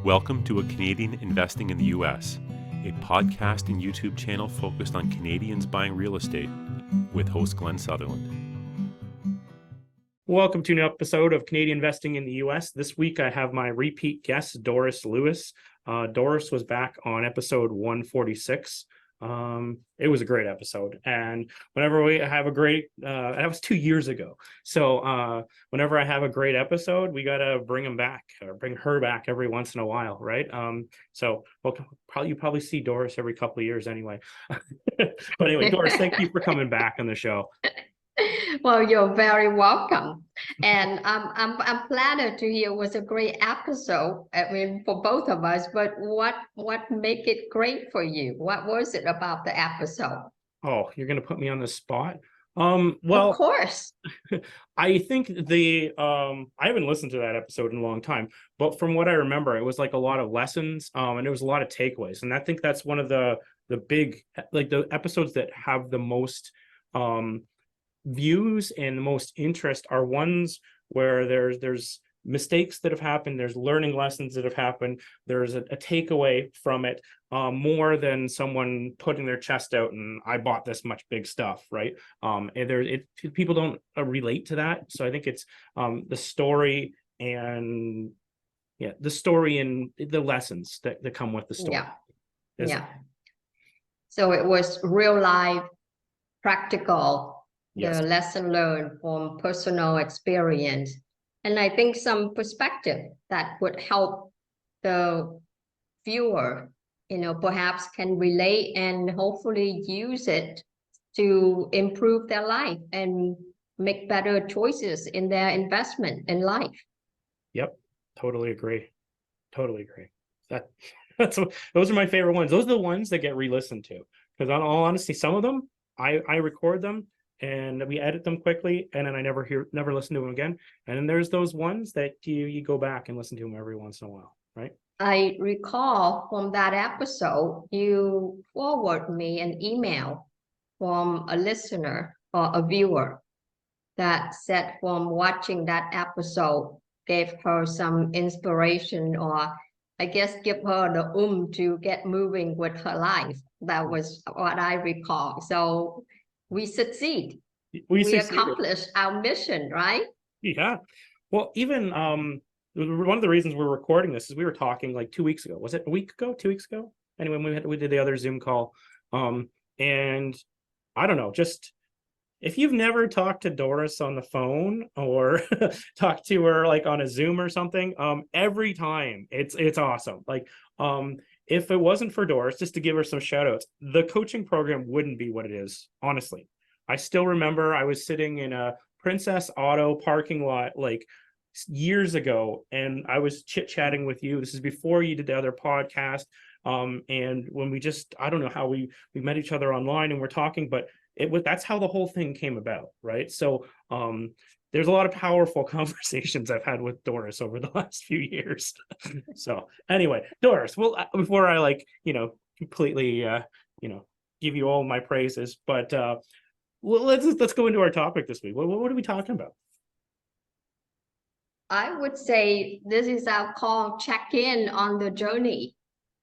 Welcome to A Canadian Investing in the U.S., a podcast and YouTube channel focused on Canadians buying real estate with host Glenn Sutherland. Welcome to an episode of Canadian Investing in the U.S. This week I have my repeat guest, Doris Lewis. Doris was back on episode 146. It was a great episode, and whenever we have a great that was 2 years ago, so whenever I have a great episode, we gotta bring him back or bring her back every once in a while, right? So we'll probably see Doris every couple of years anyway. But anyway, Doris, thank you for coming back on the show. Well, you're very welcome, and I'm flattered to hear it was a great episode. I mean, for both of us. But what make it great for you? What was it about the episode? Oh, you're gonna put me on the spot. Well, of course. I think I haven't listened to that episode in a long time, but from what I remember, it was like a lot of lessons, and it was a lot of takeaways, and I think that's one of the big, like, the episodes that have the most views and the most interest are ones where there's mistakes that have happened, there's learning lessons that have happened, there's a takeaway from it, more than someone putting their chest out and I bought this much big stuff, right? And people don't relate to that, so I think it's the story and the lessons that come with the story. Yeah. So it was real life, practical. Yes. The lesson learned from personal experience, and I think some perspective that would help the viewer, perhaps can relate and hopefully use it to improve their life and make better choices in their investment in life. Yep, totally agree. Those are my favorite ones. Those are the ones that get re-listened to, because on all honesty, some of them I record them and we edit them quickly, and then I never listen to them again. And then there's those ones that you go back and listen to them every once in a while, right? I recall from that episode, you forward me an email from a listener or a viewer that said from watching that episode gave her some inspiration, or I guess give her the to get moving with her life. That was what I recall. So we succeed. We accomplished our mission, right? Yeah. Well, even one of the reasons we're recording this is we were talking like 2 weeks ago. Was it a week ago? 2 weeks ago? Anyway, we did the other Zoom call. And I don't know, just if you've never talked to Doris on the phone or talked to her like on a Zoom or something, every time it's awesome. Like, if it wasn't for Doris, just to give her some shout outs, the coaching program wouldn't be what it is, honestly. I still remember I was sitting in a Princess Auto parking lot like years ago, and I was chit-chatting with you. This is before you did the other podcast. And when we I don't know how we met each other online and we're talking, but that's how the whole thing came about, right? So there's a lot of powerful conversations I've had with Doris over the last few years. So anyway, Doris, well, before I completely give you all my praises, but well, let's go into our topic this week. What are we talking about? I would say this is our call check-in on the journey.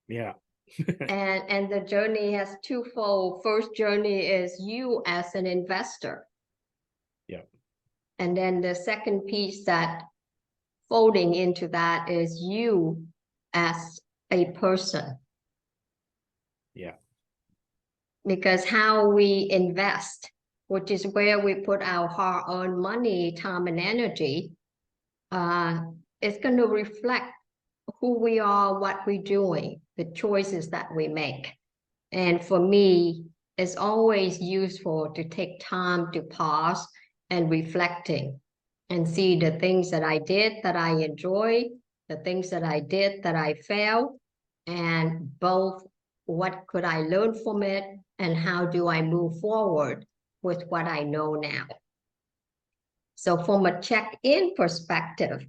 Yeah. and the journey has twofold. First journey is you as an investor. Yeah. And then the second piece that folding into that is you as a person. Yeah. Because how we invest, which is where we put our hard-earned money, time, and energy, is going to reflect who we are, what we're doing, the choices that we make. And for me, it's always useful to take time to pause and reflecting and see the things that I did that I enjoy, the things that I did that I failed, and both what could I learn from it and how do I move forward with what I know now. So from a check-in perspective,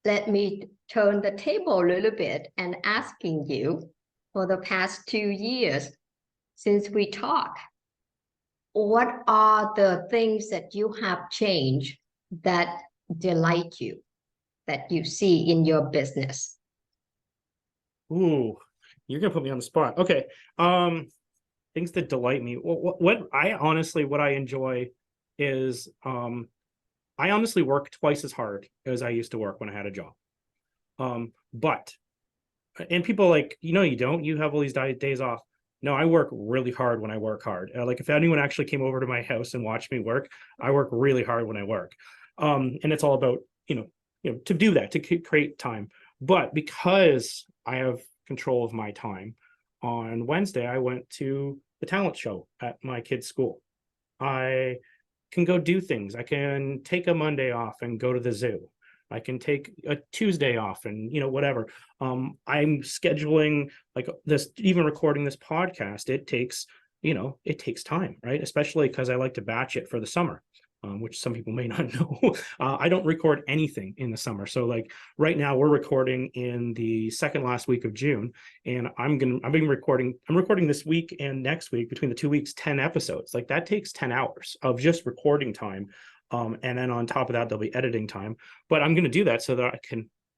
let me turn the table a little bit and asking you, for the past 2 years since we talked, what are the things that you have changed that delight you, that you see in your business? Ooh, you're gonna put me on the spot. Okay. Things that delight me. What I enjoy is I honestly work twice as hard as I used to work when I had a job. But and people like, you have all these days off. No, I work really hard when I work hard. Like if anyone actually came over to my house and watched me work, I work really hard when I work. And it's all about, to do that, to create time. But because I have control of my time, on Wednesday, I went to the talent show at my kid's school. I can go do things. I can take a Monday off and go to the zoo. I can take a Tuesday off and, whatever. I'm scheduling like this, even recording this podcast, it takes time, right? Especially because I like to batch it for the summer. Which some people may not know. I don't record anything in the summer. So like right now we're recording in the second last week of June, and I'm recording this week and next week, between the 2 weeks, 10 episodes. Like that takes 10 hours of just recording time. And then on top of that, there'll be editing time. But I'm going to do that so that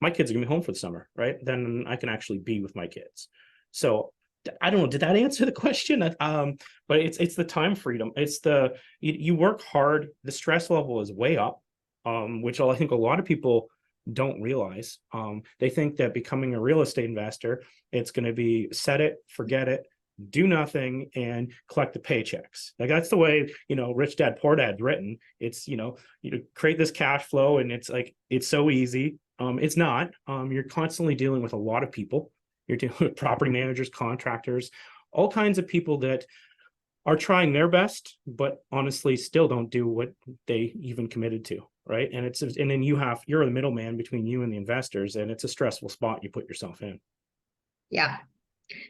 my kids are going to be home for the summer, right? Then I can actually be with my kids. So I don't know, did that answer the question? But it's the time freedom. It's you work hard, the stress level is way up, which I think a lot of people don't realize. They think that becoming a real estate investor, it's going to be set it, forget it, do nothing, and collect the paychecks. Like that's the way, Rich Dad Poor Dad's written. It's, you create this cash flow, and it's like, it's so easy. It's not. You're constantly dealing with a lot of people. You're dealing with property managers, contractors, all kinds of people that are trying their best, but honestly still don't do what they even committed to, right? And then you're the middleman between you and the investors, and it's a stressful spot you put yourself in. Yeah.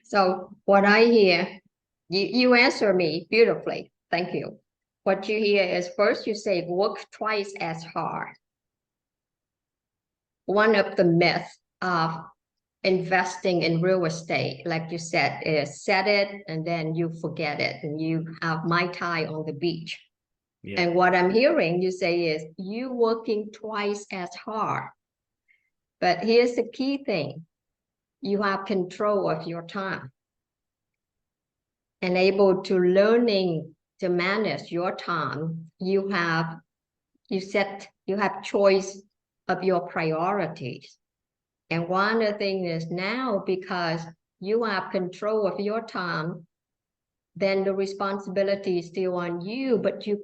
So what I hear, you answer me beautifully. Thank you. What you hear is, first you say work twice as hard. One of the myths of investing in real estate, like you said, is set it and then you forget it and you have Mai Tai on the beach. Yeah. And what I'm hearing you say is you working twice as hard. But here's the key thing. You have control of your time and able to learning to manage your time. You have choice of your priorities. And one of the things is now, because you have control of your time, then the responsibility is still on you, but you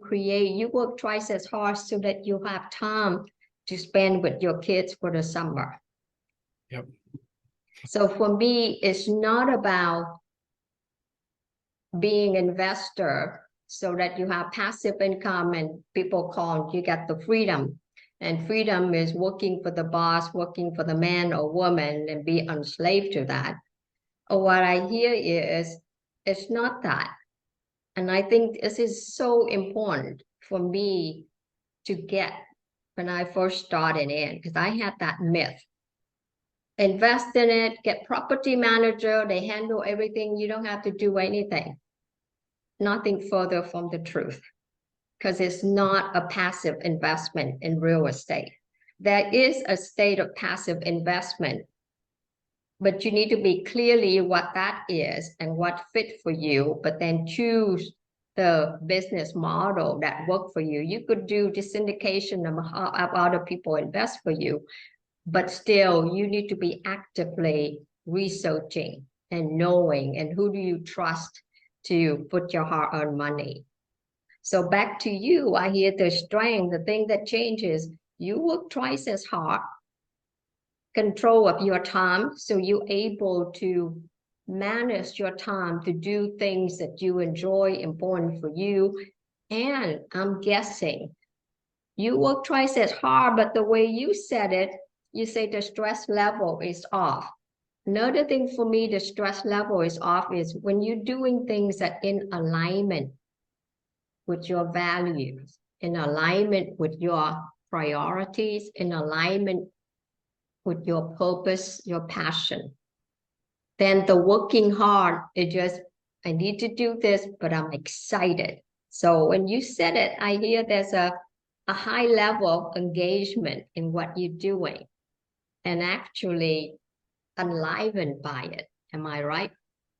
work twice as hard so that you have time to spend with your kids for the summer. Yep. So for me, it's not about being an investor so that you have passive income and people call you get the freedom. And freedom is working for the boss, working for the man or woman, and be enslaved to that. Or what I hear is, it's not that. And I think this is so important for me to get when I first started in, because I had that myth. Invest in it, get property manager, they handle everything, you don't have to do anything. Nothing further from the truth. Because it's not a passive investment in real estate. There is a state of passive investment, but you need to be clearly what that is and what fit for you, but then choose the business model that work for you. You could do the syndication of other people invest for you, but still you need to be actively researching and knowing, and who do you trust to put your hard-earned money. So back to you, I hear the strength, the thing that changes, you work twice as hard, control of your time, so you're able to manage your time to do things that you enjoy, important for you. And I'm guessing you work twice as hard, but the way you said it, you say the stress level is off. Another thing for me, the stress level is off is when you're doing things that in alignment with your values, in alignment with your priorities, in alignment with your purpose, your passion. Then the working hard is just, I need to do this, but I'm excited. So when you said it, I hear there's a high level of engagement in what you're doing. And actually, enlivened by it. Am I right?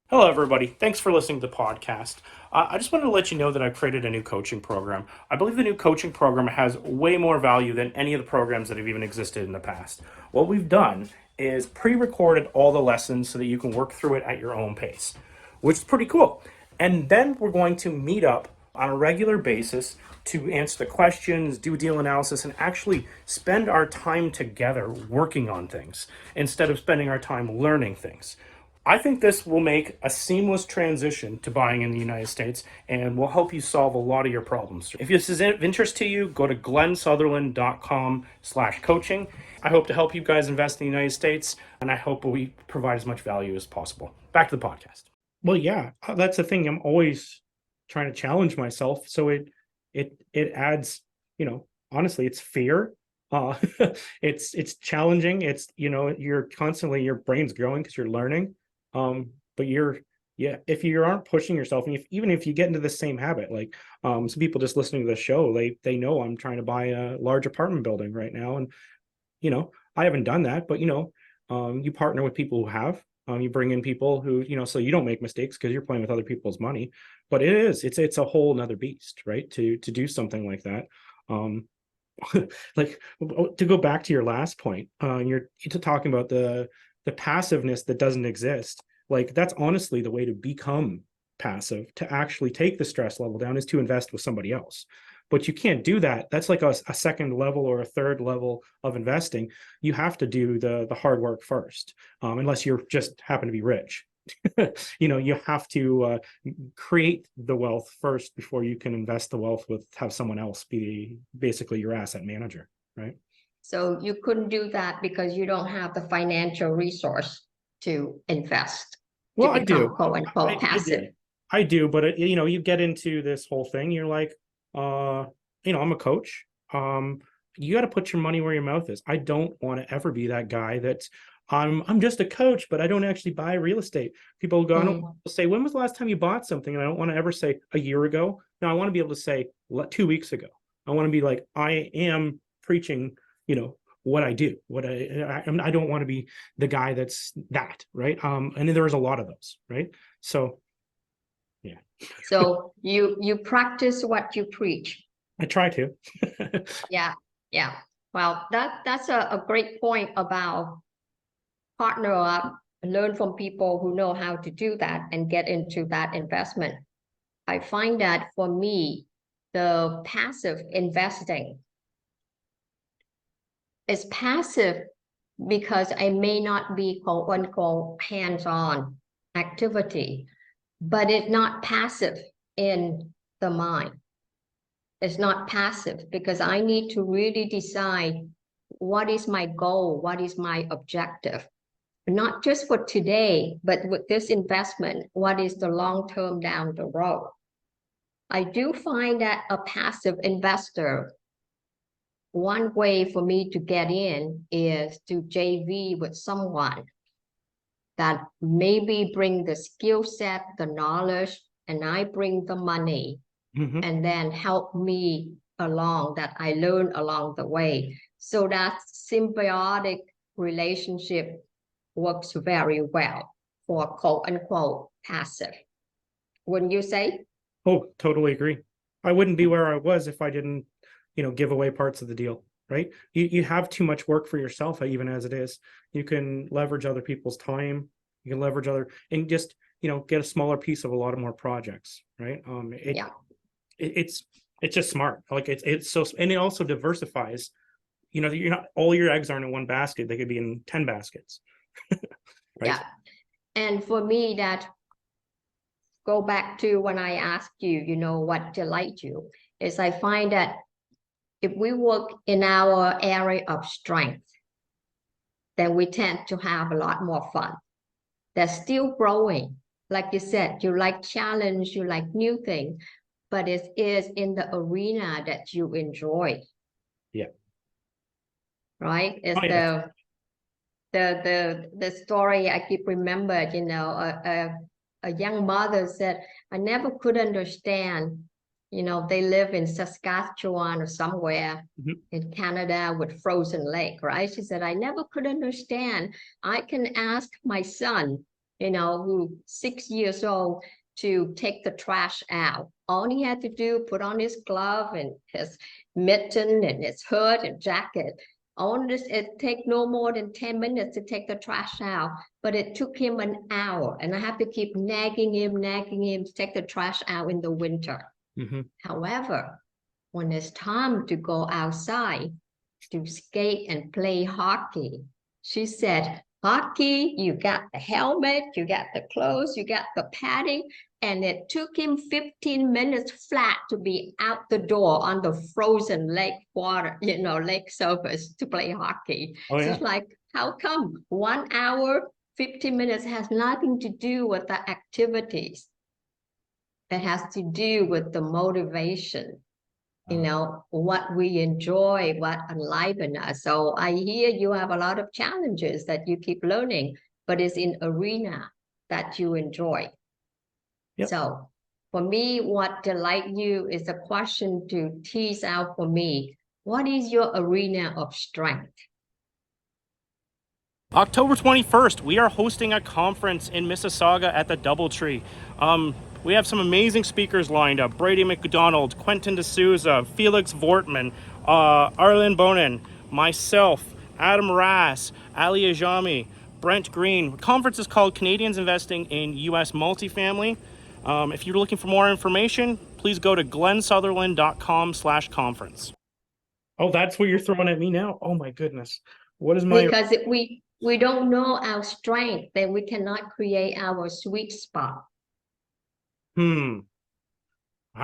Hello, everybody. Thanks for listening to the podcast. I just wanted to let you know that I've created a new coaching program. I believe the new coaching program has way more value than any of the programs that have even existed in the past. What we've done is pre-recorded all the lessons so that you can work through it at your own pace, which is pretty cool. And then we're going to meet up on a regular basis to answer the questions, do deal analysis, and actually spend our time together working on things instead of spending our time learning things. I think this will make a seamless transition to buying in the United States and will help you solve a lot of your problems. If this is of interest to you, go to glensutherland.com/coaching. I hope to help you guys invest in the United States, and I hope we provide as much value as possible. Back to the podcast. Well, yeah, that's the thing. I'm always trying to challenge myself. So it adds, honestly, it's fear. It's challenging. It's, you're constantly, your brain's growing because you're learning. But if you aren't pushing yourself, and even if you get into the same habit, like some people just listening to the show, they know I'm trying to buy a large apartment building right now, and I haven't done that, but you partner with people who have. You bring in people who, so you don't make mistakes because you're playing with other people's money. But it's a whole nother beast, right? To do something like that. Like, to go back to your last point, you're talking about the passiveness that doesn't exist. Like, that's honestly the way to become passive, to actually take the stress level down, is to invest with somebody else. But you can't do that. That's like a second level or a third level of investing. You have to do the hard work first, unless you're just happen to be rich. You have to create the wealth first before you can invest the wealth have someone else be basically your asset manager, right? So you couldn't do that because you don't have the financial resource to invest. Well, to I do. quote unquote passive. I do, but you get into this whole thing. You're like, I'm a coach. You got to put your money where your mouth is. I don't want to ever be that guy that's I'm just a coach, but I don't actually buy real estate. People go, I don't want to say, when was the last time you bought something? And I don't want to ever say a year ago. No, I want to be able to say 2 weeks ago. I want to be like, I am preaching, what I do, I don't want to be the guy that's that, right? And there's a lot of those, right? So, yeah. So you practice what you preach. I try to. Yeah. Well, that's a great point about partner up, learn from people who know how to do that and get into that investment. I find that for me, the passive investing is passive because I may not be quote unquote hands-on activity, but it's not passive in the mind. It's not passive because I need to really decide what is my goal, what is my objective, not just for today, but with this investment, what is the long term down the road? I do find that a passive investor, one way for me to get in is to JV with someone that maybe bring the skill set, the knowledge, and I bring the money, and then help me along, that I learn along the way. So that symbiotic relationship works very well for quote unquote passive. Wouldn't you say? Oh, totally agree. I wouldn't be where I was if I didn't, give away parts of the deal, right? You have too much work for yourself, even as it is. You can leverage other people's time. You can leverage and just, get a smaller piece of a lot of more projects, right? It's just smart. Like it's so, and it also diversifies. You're not, all your eggs aren't in one basket. They could be in 10 baskets. Right? Yeah. And for me, that go back to when I asked you, what delights you, is I find that if we work in our area of strength, then we tend to have a lot more fun. They're still growing. Like you said, you like challenge, you like new things, but it is in the arena that you enjoy. Yeah. Right? It's the story I keep remember, a young mother said, I never could understand, they live in Saskatchewan or somewhere in Canada with frozen lake, right? She said, I never could understand. I can ask my son, who's 6 years old, to take the trash out. All he had to do, put on his glove and his mitten and his hood and jacket. All this, it take no more than 10 minutes to take the trash out, but it took him an hour, and I have to keep nagging him to take the trash out in the winter. However, when it's time to go outside to skate and play hockey, she said, hockey, you got the helmet, you got the clothes, you got the padding, and it took him 15 minutes flat to be out the door on the frozen lake water, lake surface to play hockey. Oh, yeah. She's like, how come 1 hour, 15 minutes has nothing to do with the activities? It has to do with the motivation, what we enjoy, what enliven us. So I hear you have a lot of challenges that you keep learning, but it's in arena that you enjoy. Yep. So for me, what delight you is a question to tease out for me. What is your arena of strength? October 21st, we are hosting a conference in Mississauga at the Doubletree. We have some amazing speakers lined up. Brady McDonald, Quentin D'Souza, Felix Vortman, Arlen Bonin, myself, Adam Rass, Ali Ajami, Brent Green. The conference is called Canadians Investing in U.S. Multifamily. If you're looking for more information, please go to glensutherland.com/conference. Oh, that's what you're throwing at me now? Oh my goodness. What is my... Because if we don't know our strength, then we cannot create our sweet spot. I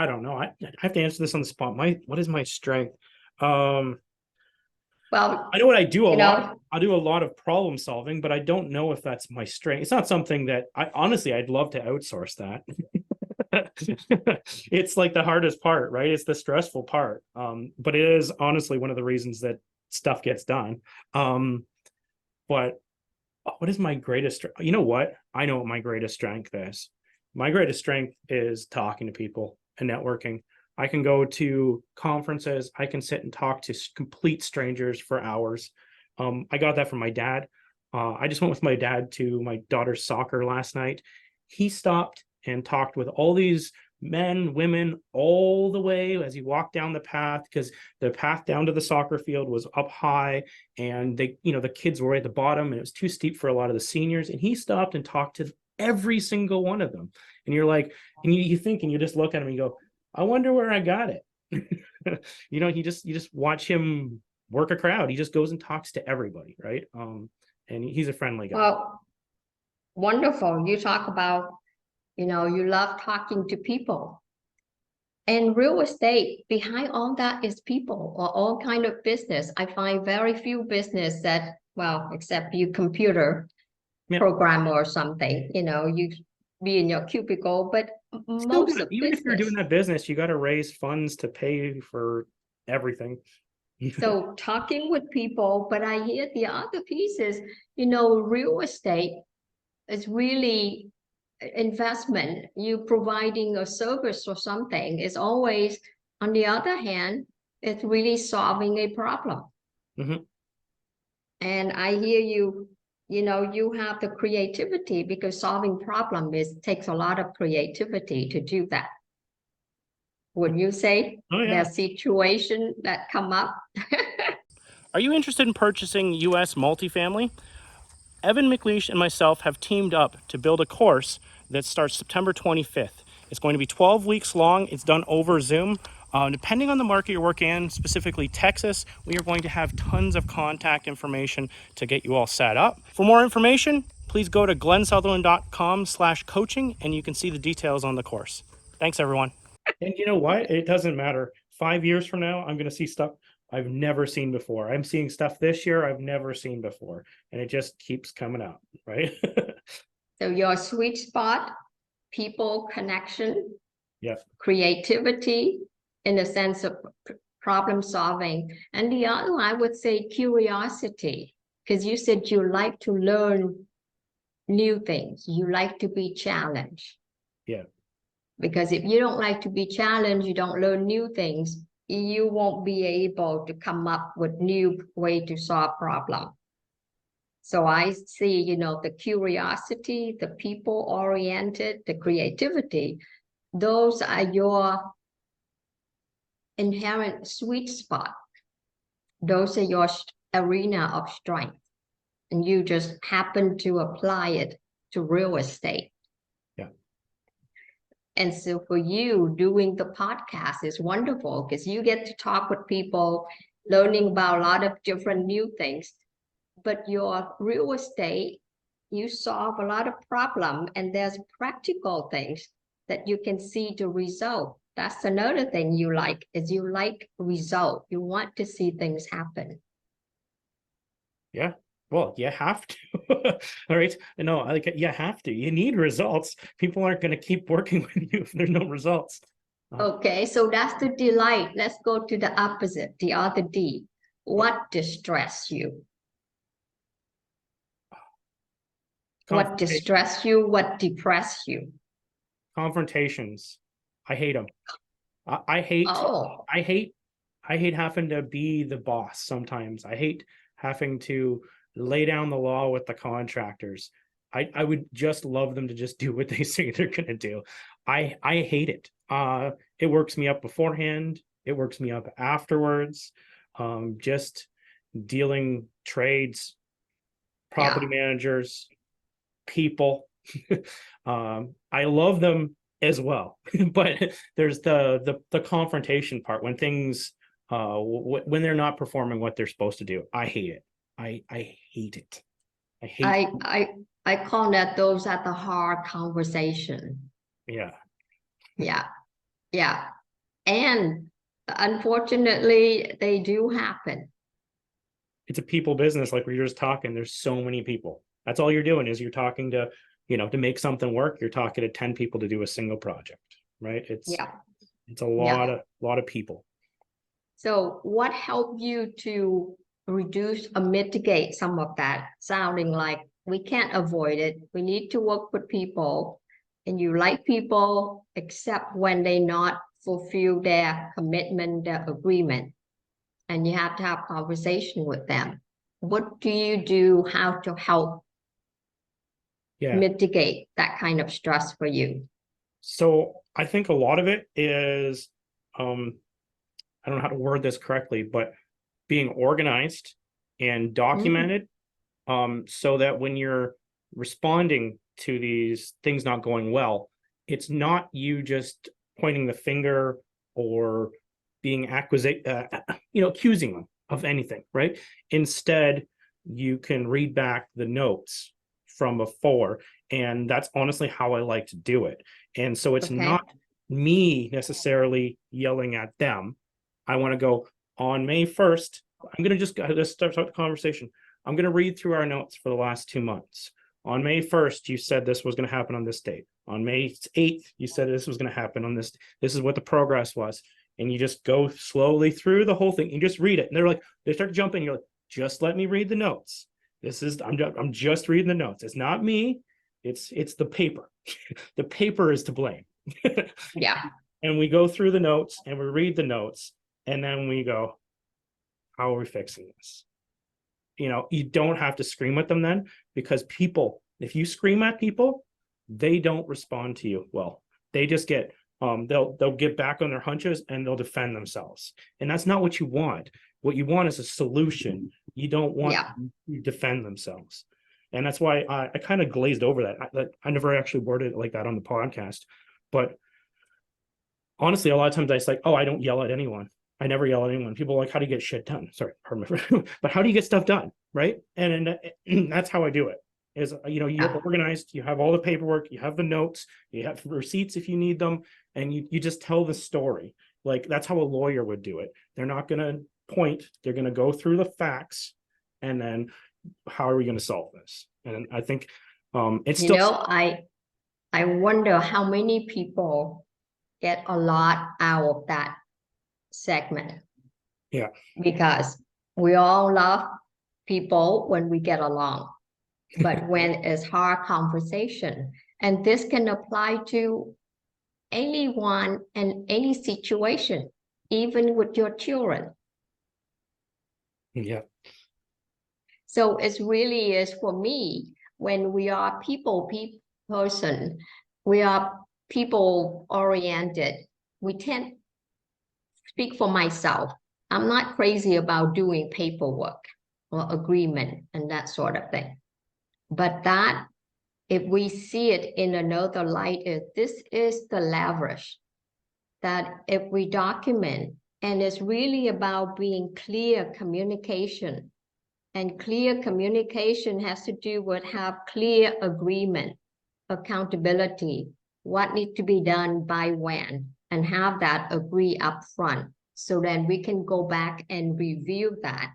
don't know. I have to answer this on the spot. What is my strength? Well, I know what I do a lot. I do a lot of problem solving, but I don't know if that's my strength. It's not something that I'd love to outsource that. It's like the hardest part, right? It's the stressful part. But it is honestly one of the reasons that stuff gets done. But what is my greatest strength? You know what? I know what my greatest strength is. My greatest strength is talking to people and networking. I can go to conferences. I can sit and talk to complete strangers for hours. I got that from my dad. I just went with my dad to my daughter's soccer last night. He stopped and talked with all these men, women, all the way as he walked down the path, because the path down to the soccer field was up high, and the kids were at the bottom, and it was too steep for a lot of the seniors. And he stopped and talked to every single one of them. And you're like, and you think, and you just look at him and you go, I wonder where I got it. You just watch him work a crowd. He just goes and talks to everybody, right? And he's a friendly guy. Well, wonderful. You talk about, you love talking to people. And real estate, behind all that is people, or all kind of business. I find very few business that, except you computer programmer or something, you be in your cubicle, but most of even if you're doing that business, you got to raise funds to pay for everything. So talking with people, but I hear the other pieces, real estate is really investment. You providing a service or something is always, on the other hand, it's really solving a problem. And I hear you, you have the creativity, because solving problem takes a lot of creativity to do that. Would you say there's situation that come up? Are you interested in purchasing U.S. multifamily? Evan McLeish and myself have teamed up to build a course that starts September 25th. It's going to be 12 weeks long. It's done over Zoom. Depending on the market you're working in, specifically Texas, we are going to have tons of contact information to get you all set up. For more information, please go to glensutherland.com/coaching, and you can see the details on the course. Thanks, everyone. And you know what? It doesn't matter. 5 years from now, I'm going to see stuff I've never seen before. I'm seeing stuff this year I've never seen before. And it just keeps coming out, right? So your sweet spot, people connection, creativity, in the sense of problem solving. And the other, I would say, curiosity, because you said you like to learn new things. You like to be challenged. Yeah. Because if you don't like to be challenged, you don't learn new things, you won't be able to come up with new way to solve problem. So I see, the curiosity, the people-oriented, the creativity, those are your inherent sweet spot. Those are your arena of strength. And you just happen to apply it to real estate. Yeah. And so for you, doing the podcast is wonderful because you get to talk with people, learning about a lot of different new things. But your real estate, you solve a lot of problems, and there's practical things that you can see the result. That's another thing you like, is you like result. You want to see things happen. Yeah. Well, you have to. All right. No, like you have to. You need results. People aren't going to keep working with you if there's no results. Okay, so that's the delight. Let's go to the opposite, the other D. What distress you? What distress you? What depress you? Confrontations. I hate them. I hate having to be the boss sometimes. I hate having to lay down the law with the contractors. I would just love them to just do what they say they're gonna do. I hate it. It works me up beforehand. It works me up afterwards. Just dealing trades, property managers, people. I love them as well, but there's the confrontation part when things when they're not performing what they're supposed to do. I hate it. I hate it. I call that those are the hard conversation. Yeah. And unfortunately, they do happen. It's a people business, like we were just talking. There's so many people. That's all you're doing is you're talking to, to make something work. You're talking to 10 people to do a single project, right? It's a lot of people. So what helped you to reduce or mitigate some of that? Sounding like we can't avoid it. We need to work with people, and you like people, except when they not fulfill their commitment, their agreement, and you have to have conversation with them. What do you do? How to help mitigate that kind of stress for you? So I think a lot of it is, I don't know how to word this correctly, but being organized and documented, so that when you're responding to these things not going well, it's not you just pointing the finger or being accusing them of anything, right? Instead, you can read back the notes from before, and that's honestly how I like to do it. And so it's not me necessarily yelling at them. I want to go, on May 1st, I'm going to just start the conversation. I'm going to read through our notes for the last 2 months. On May 1st, you said this was going to happen on this date. On May 8th, you said this was going to happen on this. This is what the progress was. And you just go slowly through the whole thing and just read it. And they're like, they start jumping. You're like, just let me read the notes. I'm just reading the notes. It's not me. It's the paper. The paper is to blame. And we go through the notes and we read the notes, and then we go, how are we fixing this? You don't have to scream at them then, because people, if you scream at people, they don't respond to you well. They just get they'll get back on their hunches and they'll defend themselves. And that's not what you want. What you want is a solution. You don't want them to defend themselves. And that's why I kind of glazed over that. I never actually worded it like that on the podcast. But honestly, a lot of times I say, I don't yell at anyone. I never yell at anyone. People are like, how do you get shit done? Sorry, but how do you get stuff done, right? And that's how I do it. Is you're organized. You have all the paperwork. You have the notes. You have receipts if you need them, and you just tell the story. Like that's how a lawyer would do it. They're not going to point. They're going to go through the facts, and then how are we going to solve this? And I think it's still. I wonder how many people get a lot out of that segment. Because we all love people when we get along, but when it's hard conversation, and this can apply to anyone and any situation, even with your children. Yeah. So it really is for me, when we are people person, we are people oriented. We tend, speak for myself, I'm not crazy about doing paperwork or agreement and that sort of thing. But that, if we see it in another light, this is the leverage that if we document, and it's really about being clear communication. And clear communication has to do with have clear agreement, accountability, what needs to be done by when, and have that agree up front. So then we can go back and review that.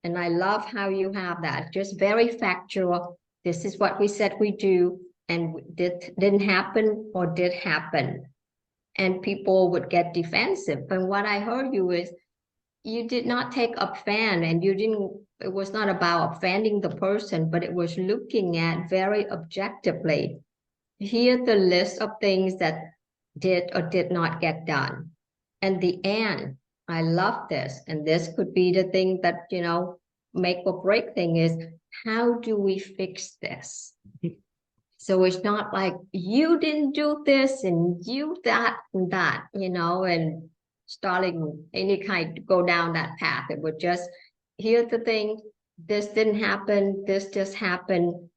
And I love how you have that, just very factual. This is what we said we do, and didn't happen or did happen. And people would get defensive. And what I heard you is, you did not take offense, and you didn't, it was not about offending the person, but it was looking at very objectively. Here's the list of things that did or did not get done. And the end, I love this. And this could be the thing that, you know, make or break thing is, how do we fix this? So it's not like you didn't do this and you that and that, you know, and starting any kind, go down that path. It would just, here's the thing, this didn't happen, this just happened.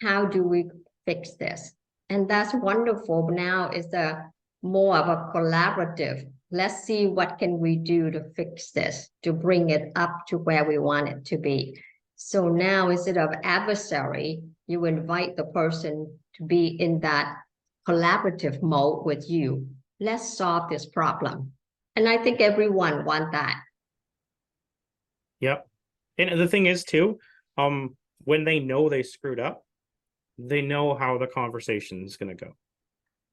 How do we fix this? And that's wonderful. Now is a more of a collaborative. Let's see what can we do to fix this, to bring it up to where we want it to be. So now, instead of adversary, you invite the person to be in that collaborative mode with you. Let's solve this problem. And I think everyone wants that. Yep. And the thing is too, when they know they screwed up, they know how the conversation is going to go,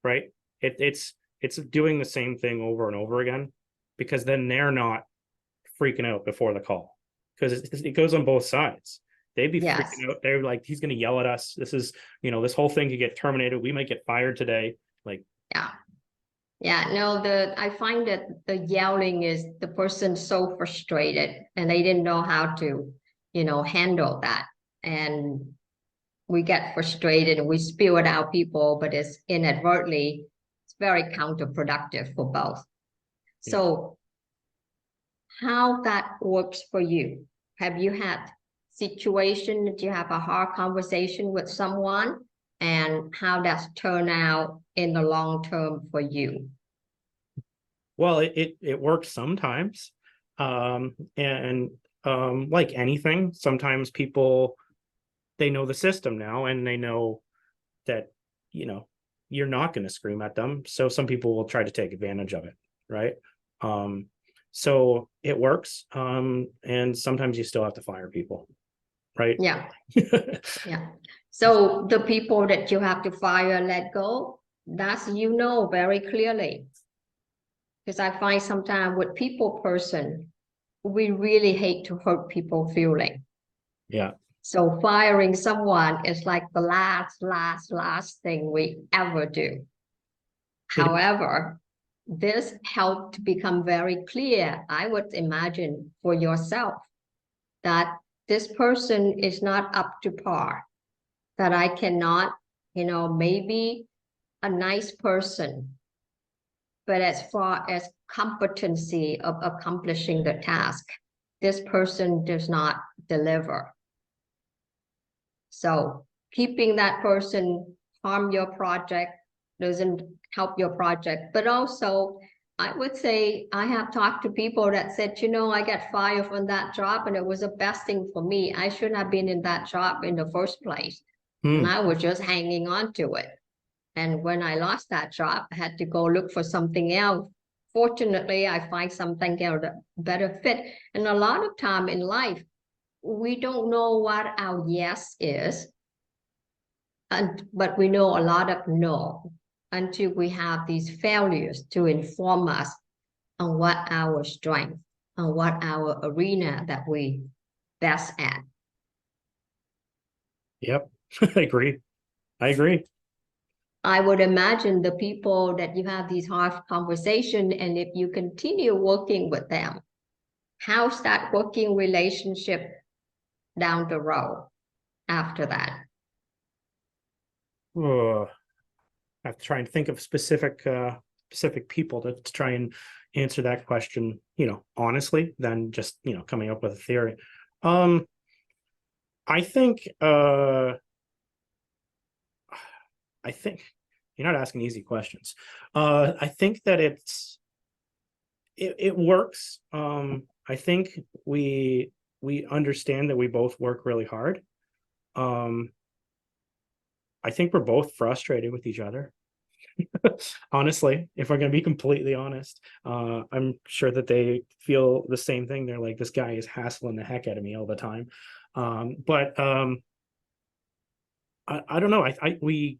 right? It's doing the same thing over and over again, because then they're not freaking out before the call. Because it goes on both sides. They'd be freaking out. They're like, he's going to yell at us. This is, you know, this whole thing could get terminated. We might get fired today. Like, yeah, no, I find that the yelling is the person so frustrated and they didn't know how to, you know, handle that. And we get frustrated and we spew it out people, but it's inadvertently, it's very counterproductive for both. So how that works for you? Have you had situation that you have a hard conversation with someone, and how that's turned out in the long term for you? Well, it works sometimes. Like anything, sometimes people, they know the system now, and they know that, you know, you're not going to scream at them. So some people will try to take advantage of it, right? So it works. And sometimes you still have to fire people, right? Yeah. Yeah. So the people that you have to fire, let go, that's, you know, very clearly. Because I find sometimes with people person, we really hate to hurt people feeling. Yeah. So firing someone is like the last thing we ever do. However, this helped to become very clear, I would imagine, for yourself, that this person is not up to par, that I cannot, you know, maybe a nice person, but as far as competency of accomplishing the task, this person does not deliver. So keeping that person harm your project, doesn't help your project. But also, I would say I have talked to people that said, you know, I got fired from that job and it was the best thing for me. I shouldn't have been in that job in the first place. And I was just hanging on to it. And when I lost that job, I had to go look for something else. Fortunately, I find something else that better fit. And a lot of time in life, we don't know what our yes is, but we know a lot of no, until we have these failures to inform us on what our strength, on what our arena that we best at. Yep. I agree. I would imagine the people that you have these hard conversations, and if you continue working with them, how's that working relationship down the road after that? Oh, I have to try and think of specific people to try and answer that question, honestly, than just, coming up with a theory. I think you're not asking easy questions. I think that it works. I think we understand that we both work really hard. I think we're both frustrated with each other. Honestly, if we're going to be completely honest, I'm sure that they feel the same thing. They're like, this guy is hassling the heck out of me all the time. But I don't know. We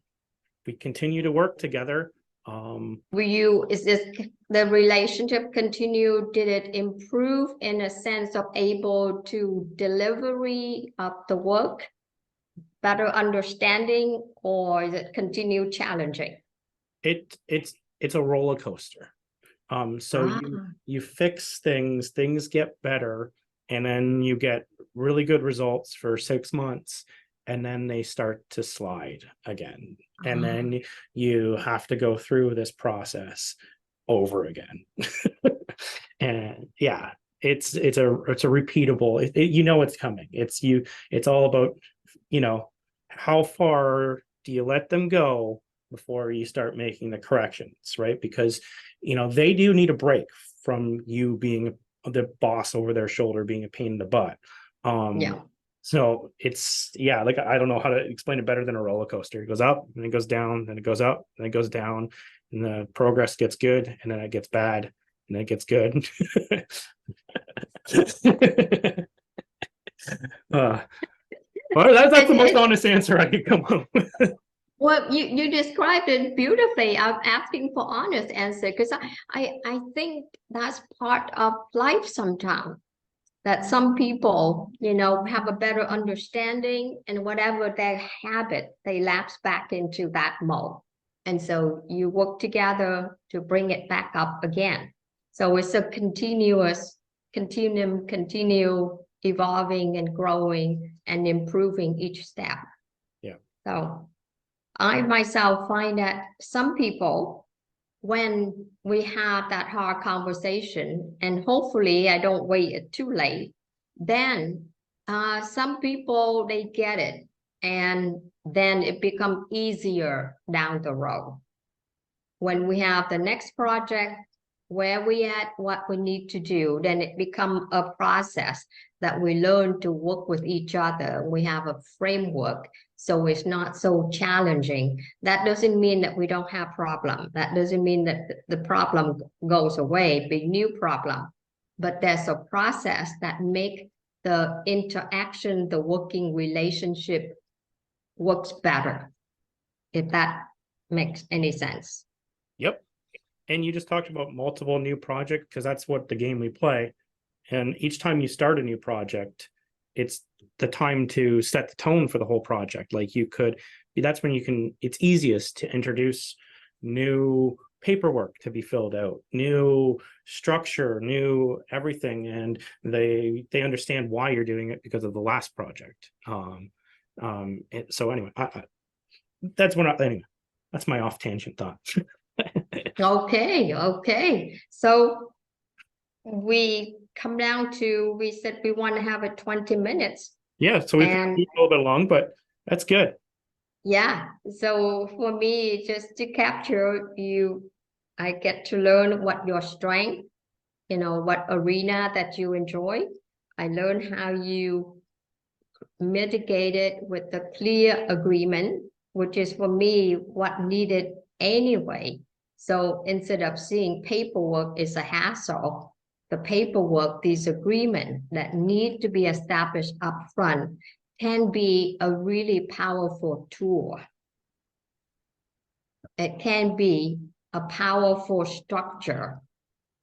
continue to work together. Is this the relationship continue? Did it improve in a sense of able to delivery of the work, better understanding, or is it continue challenging? It's a roller coaster. So you fix things get better, and then you get really good results for 6 months, and then they start to slide again. And then you have to go through this process over again. And yeah, it's a repeatable, it's coming. It's all about, how far do you let them go before you start making the corrections, right? Because, they do need a break from you being the boss over their shoulder, being a pain in the butt. So it's, like, I don't know how to explain it better than a roller coaster. It goes up and it goes down, then it goes up and it goes down, and the progress gets good, and then it gets bad, and then it gets good. Well, that's the most honest answer I could come up with. Well, you described it beautifully. I'm asking for honest answer because I think that's part of life sometimes. That some people, have a better understanding, and whatever their habit, they lapse back into that mode. And so you work together to bring it back up again. So it's a continue evolving and growing and improving each step. Yeah. So I myself find that some people, when we have that hard conversation, and hopefully I don't wait it too late, then some people, they get it, and then it becomes easier down the road. When we have the next project, where we at, what we need to do, then it becomes a process that we learn to work with each other. We have a framework, so it's not so challenging. That doesn't mean that we don't have problem. That doesn't mean that the problem goes away, big new problem. But there's a process that make the interaction, the working relationship works better, if that makes any sense. Yep. And you just talked about multiple new projects, because that's what the game we play. And each time you start a new project, it's the time to set the tone for the whole project. Like that's when it's easiest to introduce new paperwork to be filled out, new structure, new everything. And they understand why you're doing it because of the last project. So anyway, that's my off tangent thought. Okay. So we come down to, we said we want to have it 20 minutes. Yeah, so we've a little bit long, but that's good. Yeah, so for me, just to capture you, I get to learn what your strength, what arena that you enjoy. I learn how you mitigate it with the clear agreement, which is for me what needed anyway. So instead of seeing paperwork is a hassle, the paperwork, these agreements that need to be established up front can be a really powerful tool. It can be a powerful structure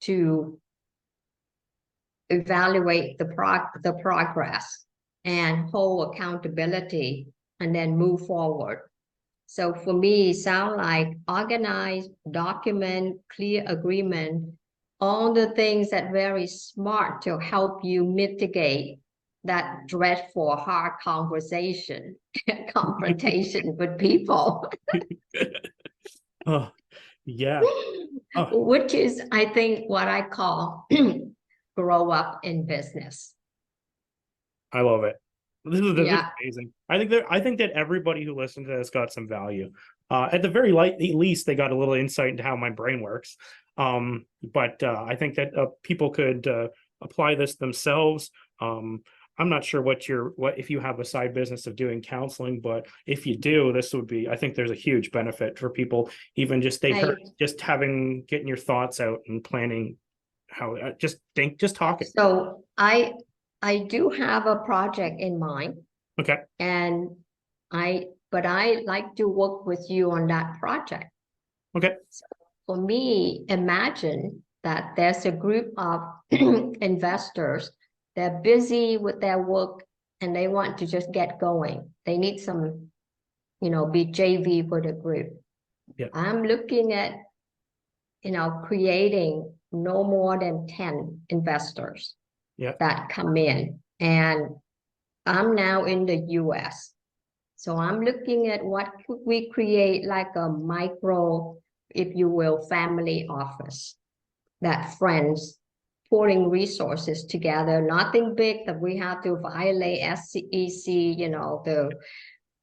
to evaluate the progress and hold accountability, and then move forward. So for me, it sound like organized, document, clear agreement, all the things that very smart to help you mitigate that dreadful hard conversation, confrontation with people, Oh, yeah. Oh, which is, I think, what I call grow up in business. I love it. This is Yeah. amazing. I think that everybody who listened to this got some value. At the very least, they got a little insight into how my brain works. But I think that people could apply this themselves. I'm not sure what if you have a side business of doing counseling, but if you do, this would be, I think there's a huge benefit for people, even just getting your thoughts out and planning how, just talking. So I do have a project in mind. Okay. And but I like to work with you on that project. Okay. So for me, imagine that there's a group of investors. They're busy with their work and they want to just get going. They need some, be JV with a group. Yeah. I'm looking at, creating no more than 10 investors that come in. And I'm now in the US. So I'm looking at what could we create, like a micro, if you will, family office that friends pulling resources together, nothing big that we have to violate SEC,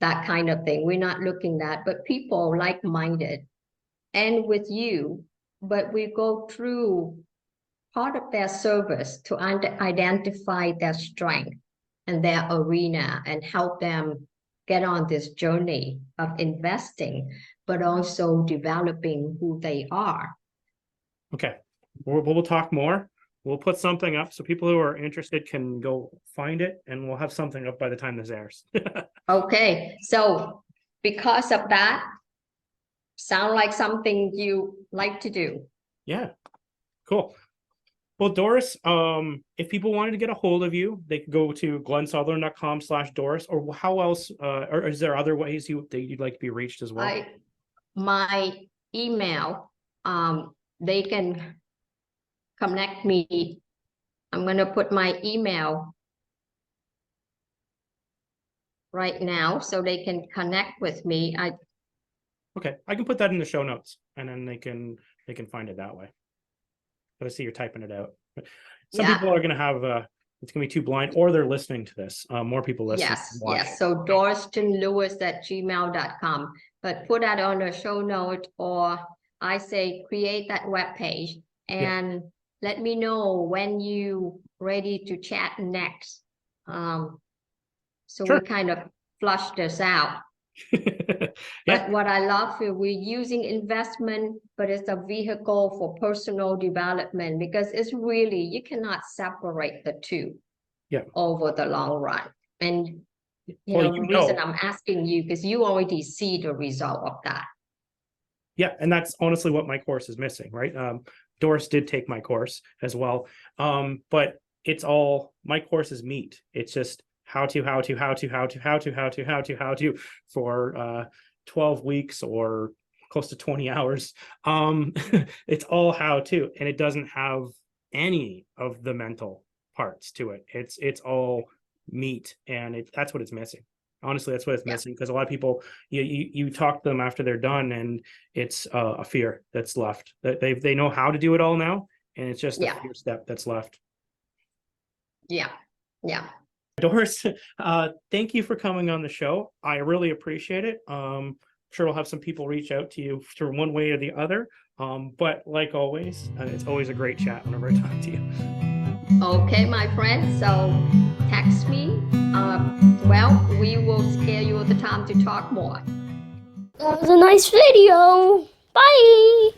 that kind of thing. We're not looking at, but people like-minded and with you, but we go through part of their service to identify their strength and their arena and help them get on this journey of investing, but also developing who they are. Okay. We'll talk more. We'll put something up so people who are interested can go find it, and we'll have something up by the time this airs. Okay. So because of that, sound like something you like to do. Yeah. Cool. Well, Doris, if people wanted to get a hold of you, they could go to glennsutherland.com/Doris, or how else, or is there other ways that you'd like to be reached as well? My email, they can connect me. I'm going to put my email right now so they can connect with me. Okay, I can put that in the show notes, and then they can find it that way. But I see you're typing it out. Some people are going to have it's going to be too blind, or they're listening to this. More people listening. Yes. So doristrinhlewis@gmail.com. But put that on the show note, or I say create that web page and let me know when you ready to chat next. So we kind of flush this out. But what I love is we're using investment, but it's a vehicle for personal development, because it's really, you cannot separate the two over the long run. And the reason I'm asking you, because you already see the result of that. Yeah, and that's honestly what my course is missing, right? Doris did take my course as well, but it's all, my course is meat. It's just how to for 12 weeks or close to 20 hours. It's all how to, and it doesn't have any of the mental parts to it. It's all meat, and that's what it's missing. Honestly, that's what it's missing, because a lot of people, you talk to them after they're done, and it's a fear that's left. That they know how to do it all now, and it's just a fear step that's left. Yeah. Doris, thank you for coming on the show. I really appreciate it. Sure, we'll have some people reach out to you through one way or the other. But like always, it's always a great chat whenever I talk to you. Okay, my friend. So text me. Well, we will schedule the time to talk more. That was a nice video. Bye.